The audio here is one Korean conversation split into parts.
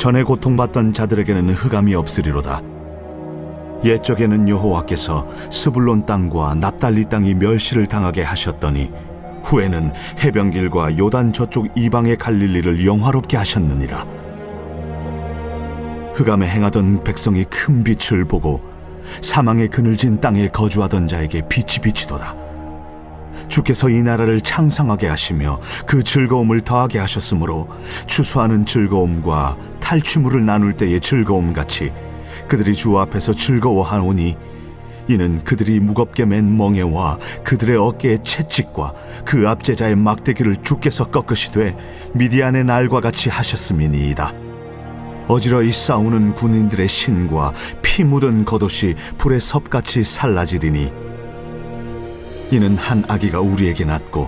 전에 고통받던 자들에게는 흑암이 없으리로다. 옛적에는 여호와께서 스불론 땅과 납달리 땅이 멸시를 당하게 하셨더니 후에는 해변길과 요단 저쪽 이방의 갈릴리를 영화롭게 하셨느니라. 흑암에 행하던 백성이 큰 빛을 보고 사망의 그늘진 땅에 거주하던 자에게 빛이 비치도다. 주께서 이 나라를 창성하게 하시며 그 즐거움을 더하게 하셨으므로 추수하는 즐거움과 탈취물을 나눌 때의 즐거움 같이 그들이 주 앞에서 즐거워하오니, 이는 그들이 무겁게 맨 멍에와 그들의 어깨의 채찍과 그 압제자의 막대기를 주께서 꺾으시되 미디안의 날과 같이 하셨음이니이다. 어지러이 싸우는 군인들의 신과 피 묻은 겉옷이 불의 섭같이 살라지리니, 이는 한 아기가 우리에게 낳고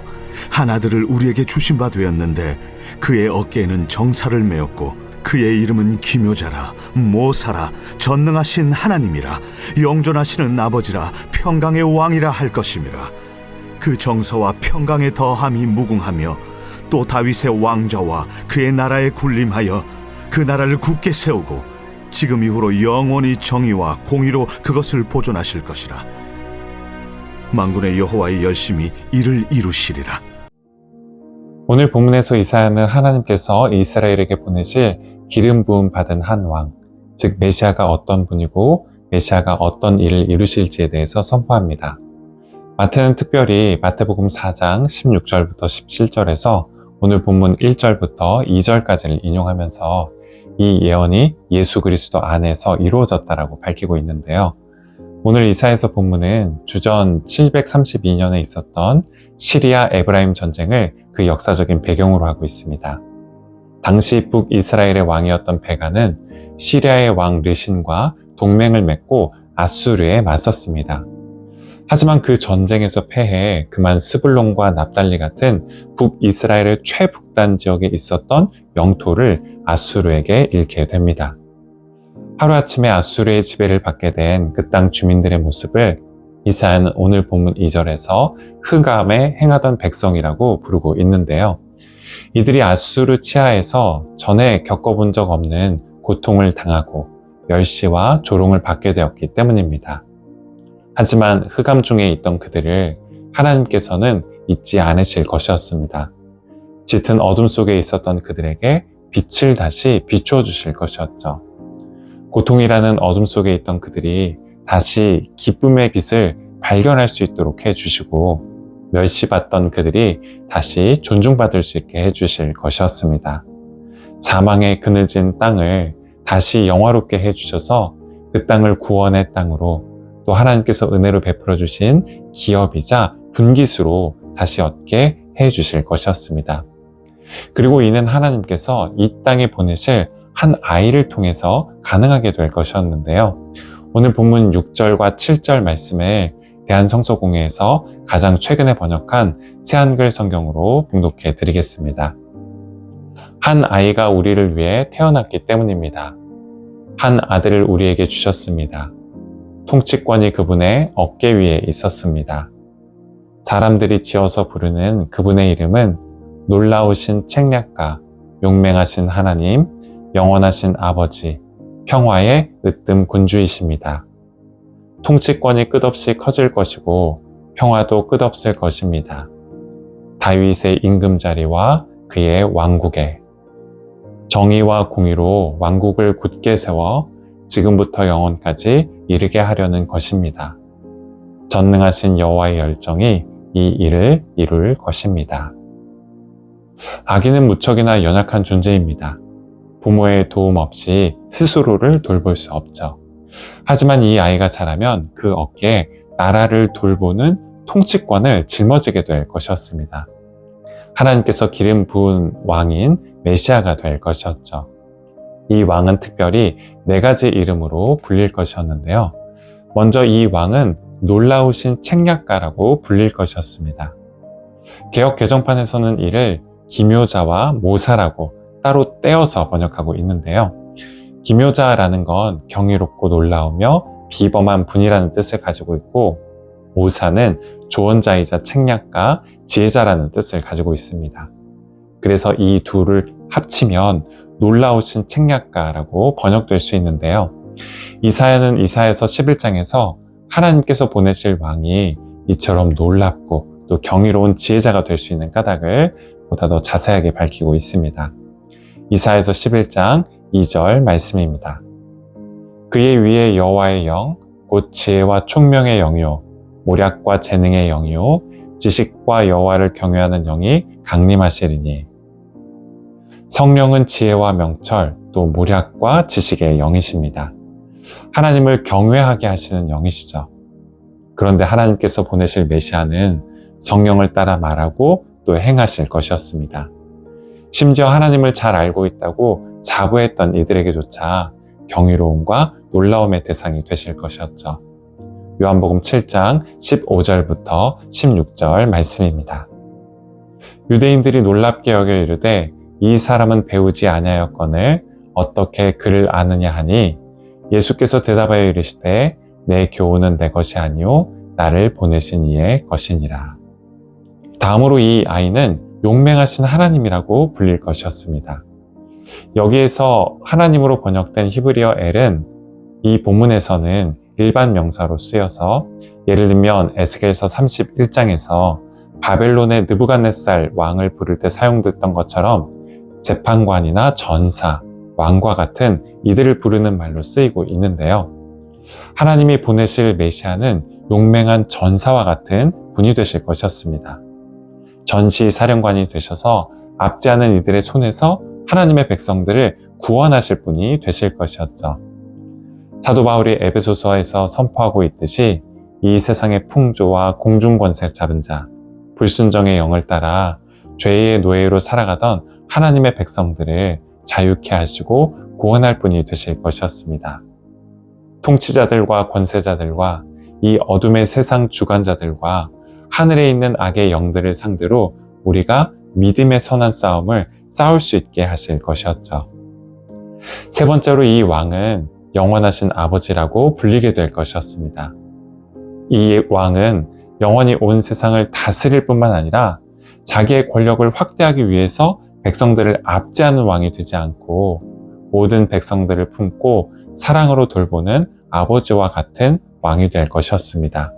한 아들을 우리에게 주신 바 되었는데 그의 어깨에는 정사를 메었고 그의 이름은 기묘자라, 모사라, 전능하신 하나님이라, 영존하시는 아버지라, 평강의 왕이라 할 것임이라. 그 정서와 평강의 더함이 무궁하며 또 다윗의 왕좌와 그의 나라에 군림하여 그 나라를 굳게 세우고 지금 이후로 영원히 정의와 공의로 그것을 보존하실 것이라. 만군의 여호와의 열심히 이를 이루시리라. 오늘 본문에서 이사야는 하나님께서 이스라엘에게 보내실 기름 부음 받은 한 왕, 즉 메시아가 어떤 분이고 메시아가 어떤 일을 이루실지에 대해서 선포합니다. 마태는 특별히 마태복음 4장 16절부터 17절에서 오늘 본문 1절부터 2절까지를 인용하면서 이 예언이 예수 그리스도 안에서 이루어졌다라고 밝히고 있는데요. 오늘 이사야서 본문은 주전 732년에 있었던 시리아 에브라임 전쟁을 그 역사적인 배경으로 하고 있습니다. 당시 북이스라엘의 왕이었던 베가는 시리아의 왕 르신과 동맹을 맺고 아수르에 맞섰습니다. 하지만 그 전쟁에서 패해 그만 스불론과 납달리 같은 북이스라엘의 최북단 지역에 있었던 영토를 아수르에게 잃게 됩니다. 하루아침에 아수르의 지배를 받게 된 그 땅 주민들의 모습을 이사야는 오늘 본문 2절에서 흑암에 행하던 백성이라고 부르고 있는데요. 이들이 아수르 치하에서 전에 겪어본 적 없는 고통을 당하고 멸시와 조롱을 받게 되었기 때문입니다. 하지만 흑암 중에 있던 그들을 하나님께서는 잊지 않으실 것이었습니다. 짙은 어둠 속에 있었던 그들에게 빛을 다시 비추어 주실 것이었죠. 고통이라는 어둠 속에 있던 그들이 다시 기쁨의 빛을 발견할 수 있도록 해주시고, 멸시받던 그들이 다시 존중받을 수 있게 해주실 것이었습니다. 사망의 그늘진 땅을 다시 영화롭게 해주셔서 그 땅을 구원의 땅으로, 또 하나님께서 은혜로 베풀어 주신 기업이자 분깃으로 다시 얻게 해주실 것이었습니다. 그리고 이는 하나님께서 이 땅에 보내실 한 아이를 통해서 가능하게 될 것이었는데요. 오늘 본문 6절과 7절 말씀을 대한성서공회에서 가장 최근에 번역한 새한글 성경으로 봉독해 드리겠습니다. 한 아이가 우리를 위해 태어났기 때문입니다. 한 아들을 우리에게 주셨습니다. 통치권이 그분의 어깨 위에 있었습니다. 사람들이 지어서 부르는 그분의 이름은 놀라우신 책략가, 용맹하신 하나님, 영원하신 아버지, 평화의 으뜸 군주이십니다. 통치권이 끝없이 커질 것이고 평화도 끝없을 것입니다. 다윗의 임금자리와 그의 왕국에 정의와 공의로 왕국을 굳게 세워 지금부터 영원까지 이르게 하려는 것입니다. 전능하신 여호와의 열정이 이 일을 이룰 것입니다. 아기는 무척이나 연약한 존재입니다. 부모의 도움 없이 스스로를 돌볼 수 없죠. 하지만 이 아이가 자라면 그 어깨에 나라를 돌보는 통치권을 짊어지게 될 것이었습니다. 하나님께서 기름 부은 왕인 메시아가 될 것이었죠. 이 왕은 특별히 4가지 이름으로 불릴 것이었는데요. 먼저 이 왕은 놀라우신 책략가라고 불릴 것이었습니다. 개역 개정판에서는 이를 기묘자와 모사라고 따로 떼어서 번역하고 있는데요. 기묘자라는 건 경이롭고 놀라우며 비범한 분이라는 뜻을 가지고 있고, 모사는 조언자이자 책략가, 지혜자라는 뜻을 가지고 있습니다. 그래서 이 둘을 합치면 놀라우신 책략가라고 번역될 수 있는데요. 이사야는 이사야서 11장에서 하나님께서 보내실 왕이 이처럼 놀랍고 또 경이로운 지혜자가 될 수 있는 까닭을 보다 더 자세하게 밝히고 있습니다. 이사야서 11장 2절 말씀입니다. 그의 위에 여호와의 영, 곧 지혜와 총명의 영이요, 모략과 재능의 영이요, 지식과 여호와를 경외하는 영이 강림하시리니. 성령은 지혜와 명철, 또 모략과 지식의 영이십니다. 하나님을 경외하게 하시는 영이시죠. 그런데 하나님께서 보내실 메시아는 성령을 따라 말하고 또 행하실 것이었습니다. 심지어 하나님을 잘 알고 있다고 자부했던 이들에게조차 경이로움과 놀라움의 대상이 되실 것이었죠. 요한복음 7장 15절부터 16절 말씀입니다. 유대인들이 놀랍게 여겨 이르되 이 사람은 배우지 아니하였거늘 어떻게 그를 아느냐 하니 예수께서 대답하여 이르시되 내 교훈은 내 것이 아니요 나를 보내신 이의 것이니라. 다음으로 이 아이는 용맹하신 하나님이라고 불릴 것이었습니다. 여기에서 하나님으로 번역된 히브리어 엘은 이 본문에서는 일반 명사로 쓰여서 예를 들면 에스겔서 31장에서 바벨론의 느부갓네살 왕을 부를 때 사용됐던 것처럼 재판관이나 전사, 왕과 같은 이들을 부르는 말로 쓰이고 있는데요. 하나님이 보내실 메시아는 용맹한 전사와 같은 분이 되실 것이었습니다. 전시 사령관이 되셔서 앞지 않은 이들의 손에서 하나님의 백성들을 구원하실 분이 되실 것이었죠. 사도 바울이 에베소서에서 선포하고 있듯이 이 세상의 풍조와 공중권세 잡은 자, 불순정의 영을 따라 죄의 노예로 살아가던 하나님의 백성들을 자유케 하시고 구원할 분이 되실 것이었습니다. 통치자들과 권세자들과 이 어둠의 세상 주관자들과 하늘에 있는 악의 영들을 상대로 우리가 믿음의 선한 싸움을 싸울 수 있게 하실 것이었죠. 세 번째로 이 왕은 영원하신 아버지라고 불리게 될 것이었습니다. 이 왕은 영원히 온 세상을 다스릴 뿐만 아니라 자기의 권력을 확대하기 위해서 백성들을 압제하는 왕이 되지 않고 모든 백성들을 품고 사랑으로 돌보는 아버지와 같은 왕이 될 것이었습니다.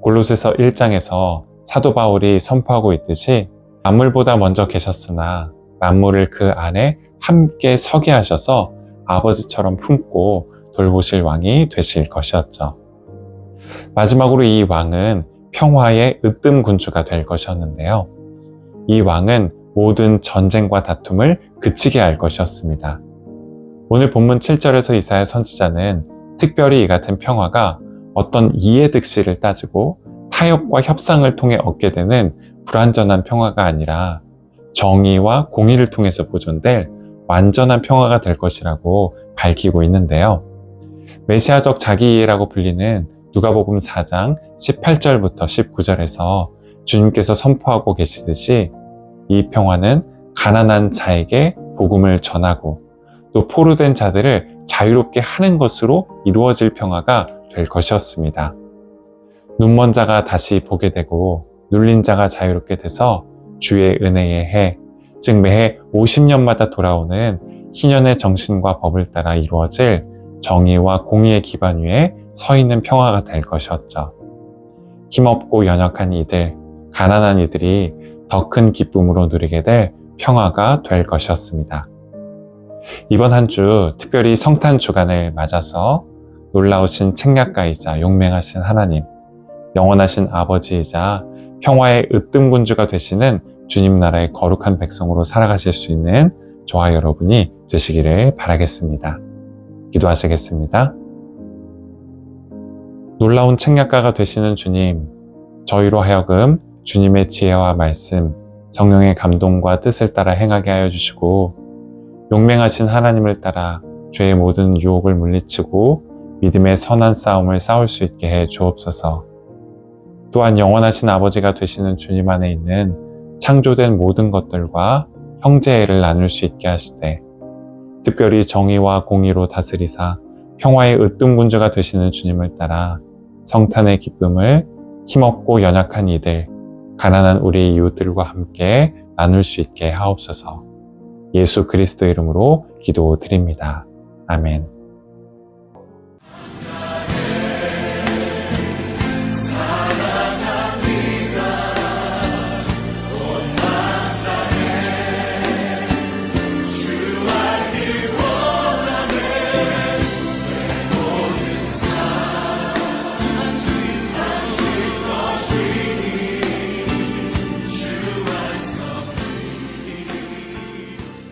골로새서 1장에서 사도 바울이 선포하고 있듯이 만물보다 먼저 계셨으나 만물을 그 안에 함께 서게 하셔서 아버지처럼 품고 돌보실 왕이 되실 것이었죠. 마지막으로 이 왕은 평화의 으뜸 군주가 될 것이었는데요. 이 왕은 모든 전쟁과 다툼을 그치게 할 것이었습니다. 오늘 본문 7절에서 이사야 선지자는 특별히 이 같은 평화가 어떤 이해득실을 따지고 타협과 협상을 통해 얻게 되는 불완전한 평화가 아니라 정의와 공의를 통해서 보존될 완전한 평화가 될 것이라고 밝히고 있는데요. 메시아적 자기이해라고 불리는 누가복음 4장 18절부터 19절에서 주님께서 선포하고 계시듯이 이 평화는 가난한 자에게 복음을 전하고 또 포로된 자들을 자유롭게 하는 것으로 이루어질 평화가 될 것이었습니다. 눈먼 자가 다시 보게 되고 눌린 자가 자유롭게 돼서 주의 은혜의 해, 즉 매해 50년마다 돌아오는 희년의 정신과 법을 따라 이루어질 정의와 공의의 기반 위에 서 있는 평화가 될 것이었죠. 힘없고 연약한 이들, 가난한 이들이 더 큰 기쁨으로 누리게 될 평화가 될 것이었습니다. 이번 한 주 특별히 성탄 주간을 맞아서 놀라우신 책략가이자 용맹하신 하나님, 영원하신 아버지이자 평화의 으뜸군주가 되시는 주님 나라의 거룩한 백성으로 살아가실 수 있는 저와 여러분이 되시기를 바라겠습니다. 기도하시겠습니다. 놀라운 책략가가 되시는 주님, 저희로 하여금 주님의 지혜와 말씀, 성령의 감동과 뜻을 따라 행하게 하여 주시고 용맹하신 하나님을 따라 죄의 모든 유혹을 물리치고 믿음의 선한 싸움을 싸울 수 있게 해 주옵소서. 또한 영원하신 아버지가 되시는 주님 안에 있는 창조된 모든 것들과 형제애를 나눌 수 있게 하시되 특별히 정의와 공의로 다스리사 평화의 으뜸군주가 되시는 주님을 따라 성탄의 기쁨을 힘없고 연약한 이들, 가난한 우리 이웃들과 함께 나눌 수 있게 하옵소서. 예수 그리스도 이름으로 기도드립니다. 아멘.